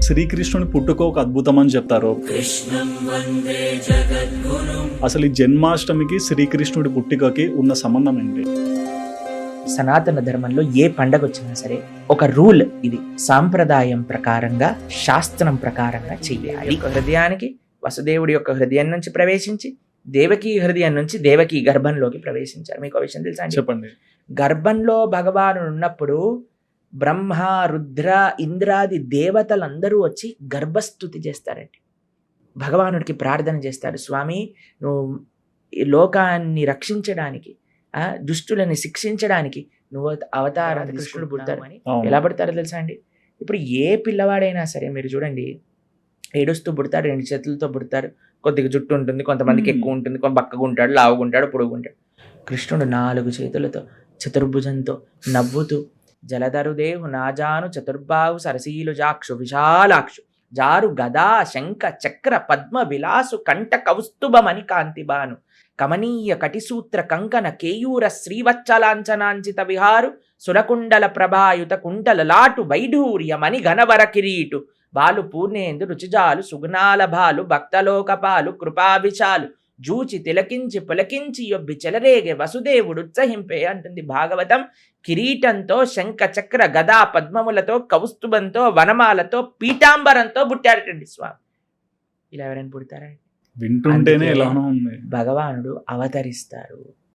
శ్రీకృష్ణుని పుట్టుక ఒక అద్భుతం అని చెప్తారు. అసలు ఈ జన్మాష్టమికి శ్రీకృష్ణుడి పుట్టుకకి ఉన్న సంబంధం ఏంటి? సనాతన ధర్మంలో ఏ పండగ వచ్చినా సరే ఒక రూల్, ఇది సాంప్రదాయం ప్రకారంగా శాస్త్రం ప్రకారంగా చెయ్యాలి. హృదయానికి వసుదేవుడి యొక్క హృదయం నుంచి ప్రవేశించి దేవకీ హృదయం నుంచి దేవకీ గర్భంలోకి ప్రవేశించారు. మీకు విషయం తెలుసా అండి? చెప్పండి. గర్భంలో భగవానుడు ఉన్నప్పుడు బ్రహ్మ, రుద్ర, ఇంద్రాది దేవతలందరూ వచ్చి గర్భస్థుతి చేస్తారండి. భగవానుడికి ప్రార్థన చేస్తారు, స్వామి నువ్వు ఈ లోకాన్ని రక్షించడానికి, దుష్టులని శిక్షించడానికి నువ్వు అవతారాన్ని కృష్ణుడు పుడతారు అని. ఎలా పుడతారో తెలుసా అండి? ఇప్పుడు ఏ పిల్లవాడైనా సరే మీరు చూడండి, ఏడుస్తూ పుడతారు, 2 చేతులతో పుడతారు, కొద్దిగా జుట్టు ఉంటుంది, కొంతమందికి ఎక్కువ ఉంటుంది, కొంత బక్కగా ఉంటాడు, లావుగుంటాడు, పొడుగుంటాడు. కృష్ణుడు 4 చేతులతో చతుర్భుజంతో నవ్వుతూ జలధరుదేహు నాజాను చతుర్బాహు సరసీలు జాక్షు విశాలాక్షు జారు గదా శంఖ చక్ర పద్మ విలాసు కంఠ కౌస్తుభమణి కాంతిబాను కమనీయ కటిసూత్ర కంకణ కేయూర శ్రీవచ్చలాంఛనాంచిత విహారు సురకుండల ప్రభాయుత కుండల లాటు వైఢూర్యమణి ఘనవర కిరీటు బాలు పూర్ణేందు రుచిజాలు సుగుణాల భాలు భక్తలోకపాలు కృపావిశాలు జూచి తిలకించి పులకించి యొబ్బి చెలరేగే వసుదేవుడు ఉత్సహింపే అంటుంది భాగవతం. కిరీటంతో శంఖ చక్ర గదా పద్మములతో కౌస్తుభంతో వనమాలతో పీతాంబరంతో పుట్టాడటండి స్వామి. ఇలా ఎవరైనా పుడతారండి? వింటుంటేనే ఎలానో ఉంది. భగవానుడు అవతరిస్తారు.